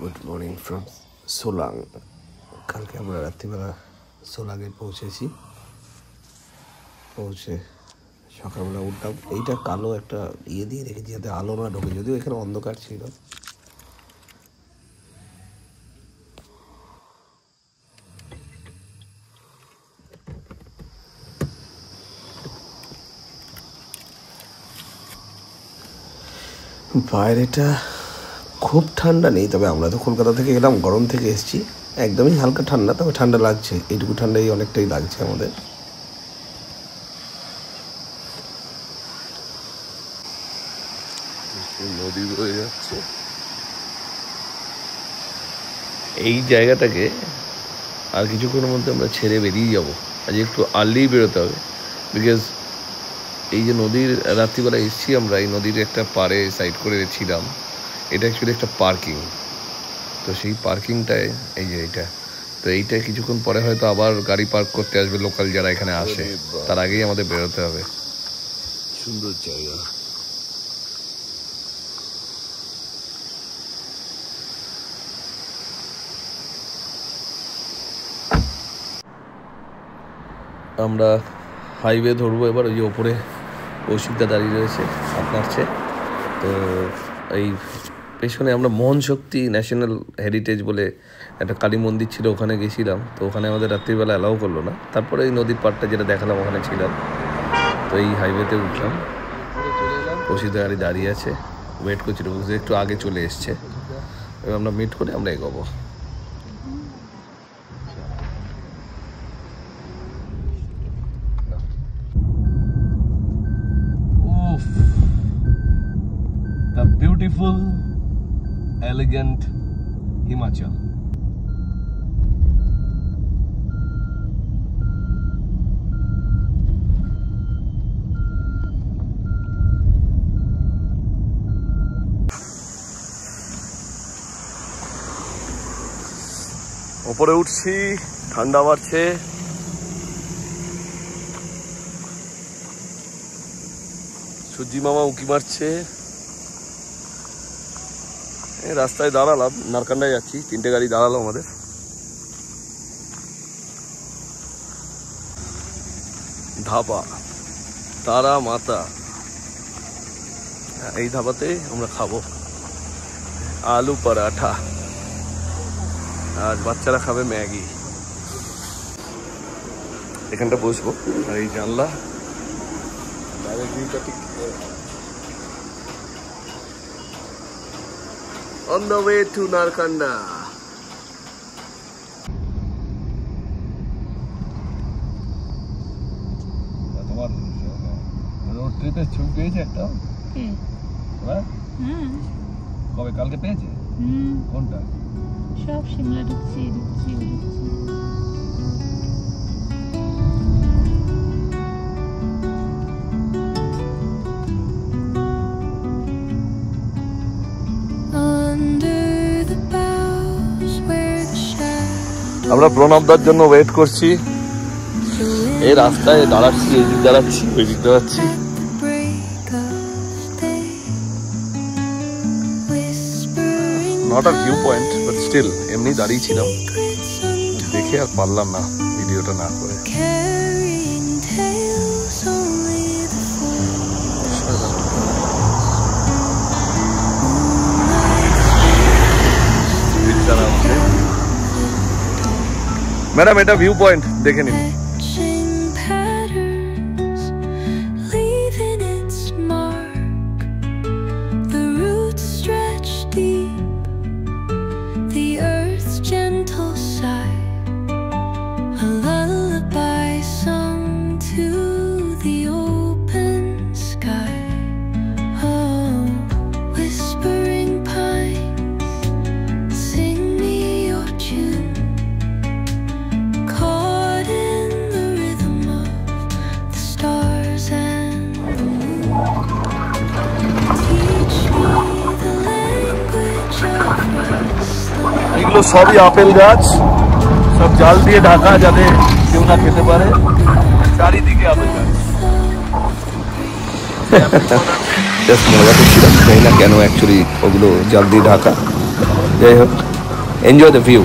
Good morning from Solang. কালকে আমরা রাত্রিবেলা সোলাঙে পৌঁছে সকালবেলা উঠলাম। এইটা কালো একটা দিয়ে রেখেছি যাতে আলো না ঢোকে, যদিও এখানে অন্ধকার ছিল। বাইরেটা খুব ঠান্ডা নেই, তবে আমরা তো কলকাতা থেকে এলাম, গরম থেকে এসেছি, একদমই হালকা ঠান্ডা, তবে ঠান্ডা লাগছে। এইটুকু ঠান্ডাই অনেকটাই লাগছে আমাদের। নদী বয়ে যাচ্ছে। এই জায়গাটাকে আর কিছুক্ষণের মধ্যে আমরা ছেড়ে বেরিয়ে যাব। আজ একটু আর্লি বেরোতে হবে, বিকজ এই যে নদীর রাত্রিবেলা এসেছি আমরা, এই নদীর একটা পাড়ে সাইড করে ছিলাম। এটা অ্যাকচুয়ালি একটা পার্কিং, তো সেই পার্কিংটায় এই যে এইটা কিছুক্ষণ পরে হয়তো আবার গাড়ি পার্ক করতে আসবে লোকাল যারা এখানে আসে, তার আগেই আমাদের বেরোতে হবে। সুন্দর জায়গা। আমরা হাইওয়ে ধরবো এবার। ওই যে ওপরে কৌশিকদা দাঁড়িয়ে রয়েছে, আপনারছে। তো এই পেছনে আমরা মোহন শক্তি ন্যাশনাল হেরিটেজ বলে একটা কালী মন্দির ছিল, ওখানে গেছিলাম। তো ওখানে আমাদের রাত্রিবেলা অ্যালাউ করলো না। তারপরে এই নদীর পাড়টা যেটা দেখালাম ওখানে ছিলাম। তো এই হাইওয়েতে উঠলাম, কৌশিকদা গাড়ি দাঁড়িয়ে আছে, ওয়েট করছিল, একটু আগে চলে এসছে। এবার আমরা মিট করে আমরা এগোবো। The beautiful, elegant Himachal. ওপরে উঠছি, ঠান্ডা বাড়ছে। সূর্যি মামা উঁকি মারছে। রাস্তায় দাঁড়ালাম, নারকান্ডায় যাচ্ছি, 3টে গাড়ি দাঁড়ালো আমাদের। ধাবা তারা মাতা, এই ধাবাতে আমরা খাবো আলু পরাঠা, আর বাচ্চারা খাবে ম্যাগি। এখানটা বসবো, আর এই জানলা on the way to Narkanda. তোমার রোড ট্রিপের ছবি পেয়েছে একটা? কবে? কালকে পেয়েছে? কোনটা? সব সিমলা ঢুকছি। আমরা প্রণবদার জন্য ওয়েট করছি। এই রাস্তায় দাঁড়াচ্ছি, এদিক দাঁড়াচ্ছি, ওই দিক দাঁড়াচ্ছি। Not a view point, but still এমনি দাঁড়িয়েছিলাম, দেখে আর পারলাম না ভিডিওটা না করে। ম্যাডাম, এটা ভিউ পয়েন্ট, দেখে নিন। এগুলো সবই আপেল গাছ, সব জাল দিয়ে ঢাকা যাতে কেউ না খেতে পারে। চারিদিকে আপেল গাছ। জাস্ট মজা করছিলাম, জানি না কেন অ্যাকচুয়ালি ওগুলো জাল দিয়ে ঢাকা। যাই হোক, Enjoy the view.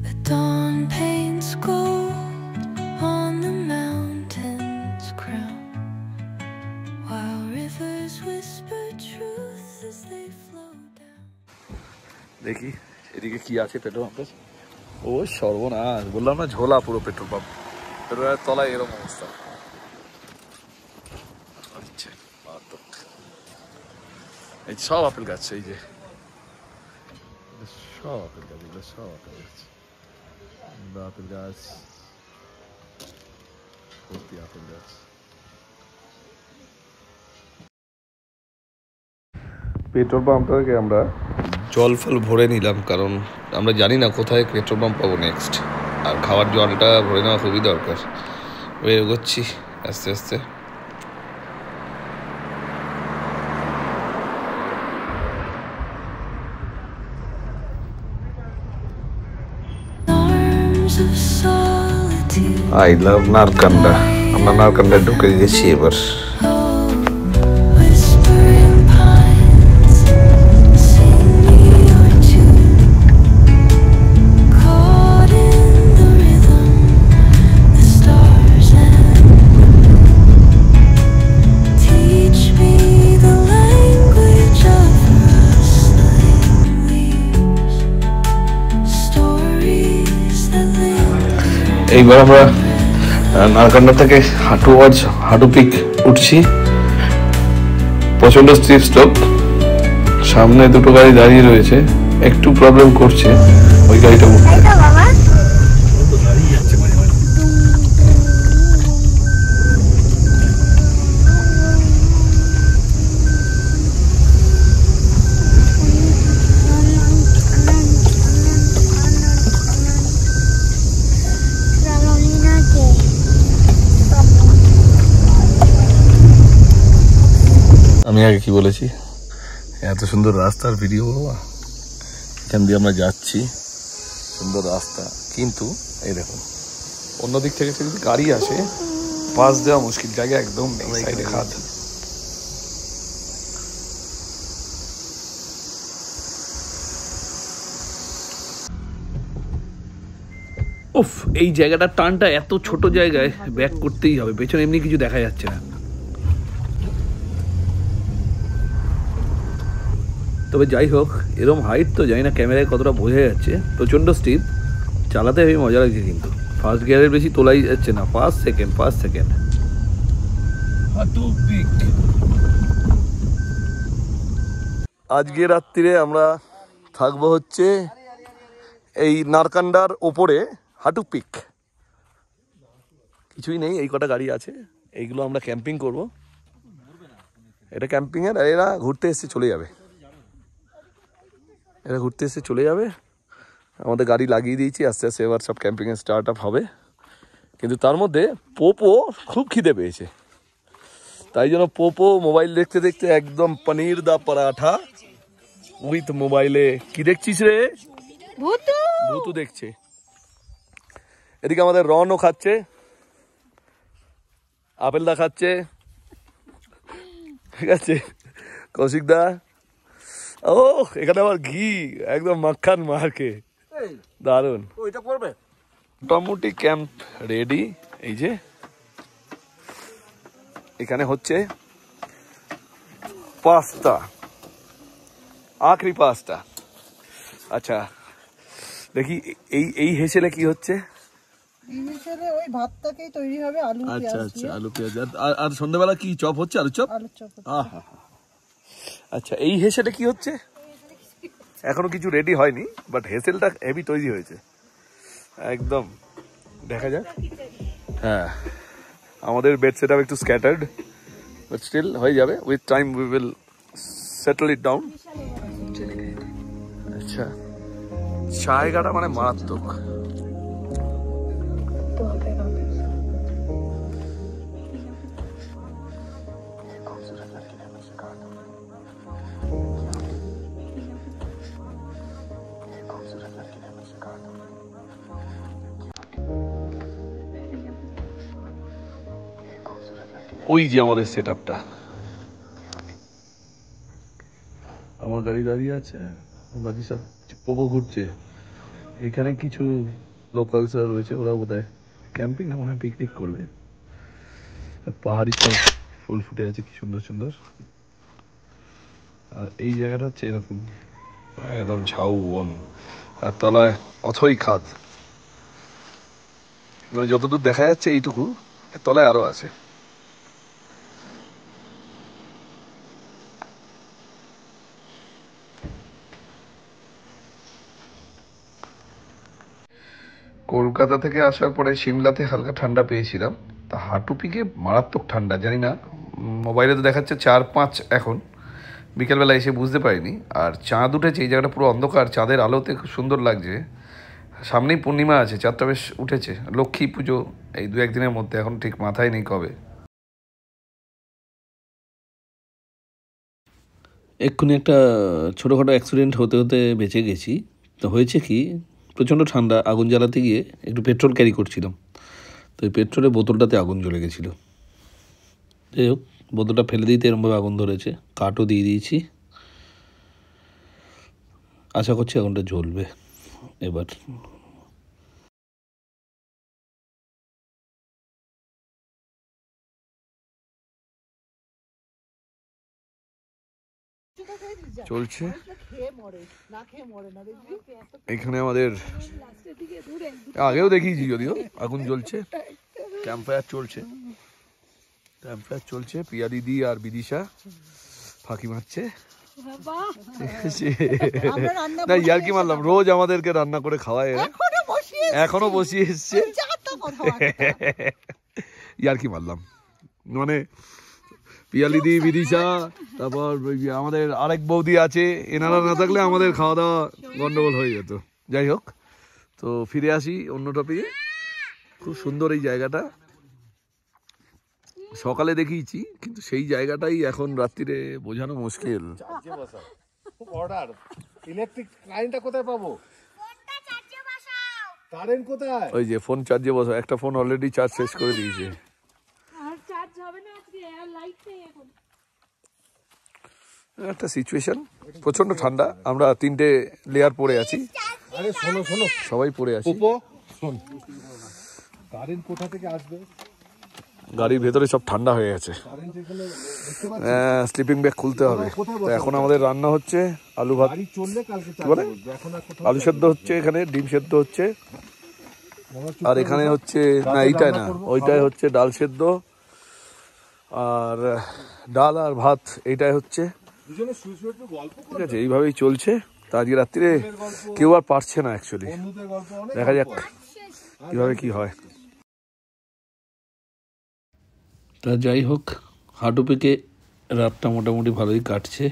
The dawn paints gold on the mountain's crown, while rivers whisper truth as they flow down. দেখি এদিকে কি আছে পেট্রোল পাম্পের। ও সর্বনাশ, বললাম না ঝোলা পুরো পেট্রোল পাম্প। পেট্রোল পাম্পের তলায় এরকম অবস্থা। আচ্ছা মারাত্মক। এই সব আপেল গাছ, এই যে সব আপেল গাছ, এগুলো সব আপেল গাছ, আপেল গাছ, ভর্তি আপেল গাছ। পেট্রোল পাম্প থেকে আমরা জল ফল ভরে নিলাম, কারণ আমরা জানি না কোথায় পেট্রোল পাম্প পাবো নেক্সট, আর খাওয়ার জলটা ভরে নেওয়া খুবই দরকার। এগোচ্ছি আস্তে আস্তে। I love Narkanda. আমরা নারকান্ডা ঢুকে গেছি এবার। এইবার আমরা নারকান্ডা থেকে হাঁটু পিক উঠছি। প্রচন্ড স্টিপ স্লোপ, সামনে দুটো গাড়ি দাঁড়িয়ে রয়েছে, একটু প্রবলেম করছে ওই গাড়িটা উঠতে। আমি আগে কি বলেছি, এত সুন্দর রাস্তার ভিডিও বাবা, এখান দিয়ে আমরা যাচ্ছি, সুন্দর রাস্তা, কিন্তু এই দেখুন অন্যদিক থেকে যদি গাড়ি আসে পাস দেওয়া মুশকিল, জায়গা একদম নেই, সাইডে খাদ। উফ, এই জায়গাটার টানটা এত ছোট জায়গায় ব্যাক করতেই হবে, পেছনে এমনি কিছু দেখা যাচ্ছে না। তবে যাই হোক, এরকম হাইট তো জানি না ক্যামেরায় কতটা বোঝা যাচ্ছে, প্রচণ্ড স্টিপ, চালাতে হেবি মজা লাগছে, কিন্তু ফার্স্ট গিয়ারের বেশি তোলাই যাচ্ছে না, ফার্স্ট সেকেন্ড। আজকে রাত্রিরে আমরা থাকবো হচ্ছে এই নারকান্ডার ওপরে হাঁটু পিক। কিছুই নেই, এই কটা গাড়ি আছে, এইগুলো আমরা ক্যাম্পিং করব। এটা ক্যাম্পিংয়ের, এরা ঘুরতে এসে চলে যাবে, আমাদের গাড়ি লাগিয়ে দিয়েছি, আস্তে আস্তে এবার সব ক্যাম্পিংয়ে স্টার্ট আপ হবে। কিন্তু তার মধ্যে পোপো খুব খিদে পেয়েছে, তাই জন্য পোপো মোবাইল দেখতে দেখতে একদম পনির দা পরাঠা উইথ মোবাইলে। কি দেখছিস রে? ভূতু দেখছে। এদিকে আমাদের রনও খাচ্ছে, আপেল দা খাচ্ছে, ঠিক আছে, কৌশিক দা, ও এখানে আবার ঘি একদম মাখান মারকে, দারুন। মোটামুটি ক্যাম্প রেডি। এই যে এখানে হচ্ছে পাস্তা, আখরি পাস্তা। আচ্ছা দেখি এই হেসেলে কি হচ্ছে। ওই ভাতটাকেই তৈরি হবে, আলু পেঁয়াজ। আচ্ছা আলু পেঁয়াজ, আর সন্ধ্যাবেলা কি চপ হচ্ছে? আলু চপ। আচ্ছা এই হেসেলে কি হচ্ছে? এখনো কিছু রেডি হয়নি, বাট হেসেলটা হেভি তৈরি হয়েছে একদম, দেখা যাক। হ্যাঁ, আমাদের বেড সেট আপ একটু স্ক্যাটার্ড, বাট স্টিল হয়ে যাবে, with time we will settle it down. আচ্ছা, জায়গাটা মানে মারাত্মক। ওই যে আমাদের সেট আপটা, আমার গাড়ি দাঁড়িয়ে আছে, বাকি সব পোপো ঘুরছে। এখানে কিছু লোকালসরা রয়েছে, ওরা বোধহয় ক্যাম্পিং না মনে হয় পিকনিক করবে। পাহাড়ি সব ফুল ফুটে আছে কি সুন্দর সুন্দর। আর এই জায়গাটা হচ্ছে এরকম একদম ঝাউ বন, আর তলায় অথই খাদ, মানে যতদূর দেখা যাচ্ছে এইটুকু, তলায় আরো আছে। কলকাতা থেকে আসার পরে সিমলাতে হালকা ঠান্ডা পেয়েছিলাম, তা হাঁটু পিকে মারাত্মক ঠান্ডা। জানি না, মোবাইলে তো দেখাচ্ছে 4-5 এখন, বিকেলবেলা এসে বুঝতে পারিনি। আর চাঁদ উঠেছে, এই জায়গাটা পুরো অন্ধকার, চাঁদের আলোতে খুব সুন্দর লাগছে। সামনেই পূর্ণিমা আছে, চাঁদটা বেশ উঠেছে। লক্ষ্মী পুজো এই 2-1 দিনের মধ্যে, এখন ঠিক মাথায় নেই কবে। এক্ষুনি একটা ছোটোখাটো অ্যাক্সিডেন্ট হতে হতে বেঁচে গেছি। তো হয়েছে কি, প্রচণ্ড ঠান্ডা, আগুন জ্বালাতে গিয়ে একটু পেট্রোল ক্যারি করছিলাম, তো ওই পেট্রোলের বোতলটাতে আগুন জ্বলে গেছিলো। যাই হোক, বোতলটা ফেলে দিতে এরমভাবে আগুন ধরেছে, কাঠও দিয়ে দিয়েছি, আশা করছি আগুনটা জ্বলবে এবার। চলছে এখানে আমাদের, আগেও দেখিয়েছি যদিও, আগুন জ্বলছে, ক্যাম্প ফায়ার চলছে, ক্যাম্প ফায়ার চলছে। পিয়া দিদি আর বিদিশা ফাঁকি মারছে, ঠিক আছে? না ইয়ার্কি মারলাম, রোজ আমাদেরকে রান্না করে খাওয়ায়, এখনো বসিয়ে এসছে, ইয়ার্কি মারলাম। মানে পিয়ালিদি, বিদিশা, তারপর আমাদের আরেক বৌদি আছে, এনারা না থাকলে আমাদের খাওয়া দাওয়া গন্ডগোল হয়ে যেত। যাই হোক, তো ফিরে আসি অন্য টপিকে। খুব সুন্দর এই জায়গাটা, সকালে দেখিয়েছি, কিন্তু সেই জায়গাটাই এখন রাত্রিরে বোঝানো মুশকিল। ইলেকট্রিক লাইনটা কোথায় পাবো? কারেন্ট কোথায়? ওই যে ফোন চার্জে বসো, একটা ফোন অলরেডি চার্জ শেষ করে দিয়েছে। একটা সিচুয়েশন, প্রচন্ড ঠান্ডা, আমরা 3টে লেয়ার পরে আছি। আরে শোনো শোনো, সবাই পরে আছি। শোন, কারেন্ট কোথা থেকে আসবে? গাড়ির ভেতরে সব ঠান্ডা হয়ে গেছে, স্লিপিং ব্যাগ খুলতে হবে। তো এখন আমাদের রান্না হচ্ছে আলু ভাত, আলু সেদ্ধ হচ্ছে, এখানে ডিম সেদ্ধ হচ্ছে, আর এখানে হচ্ছে, না এইটাই না, ওইটাই হচ্ছে ডাল সেদ্ধ, আর ডাল আর ভাত এইটাই হচ্ছে, ঠিক আছে? এইভাবেই চলছে। তা আজকে রাত্রিরে কেউ আর পারছে না অ্যাকচুয়ালি, দেখা যাক কিভাবে কি হয়। তা যাই হোক, হাঁটু পেকে রাতটা মোটামুটি ভালোই কাটছে,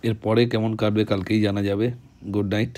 এরপরে কেমন কাটবে কালকেই জানা যাবে। Good night.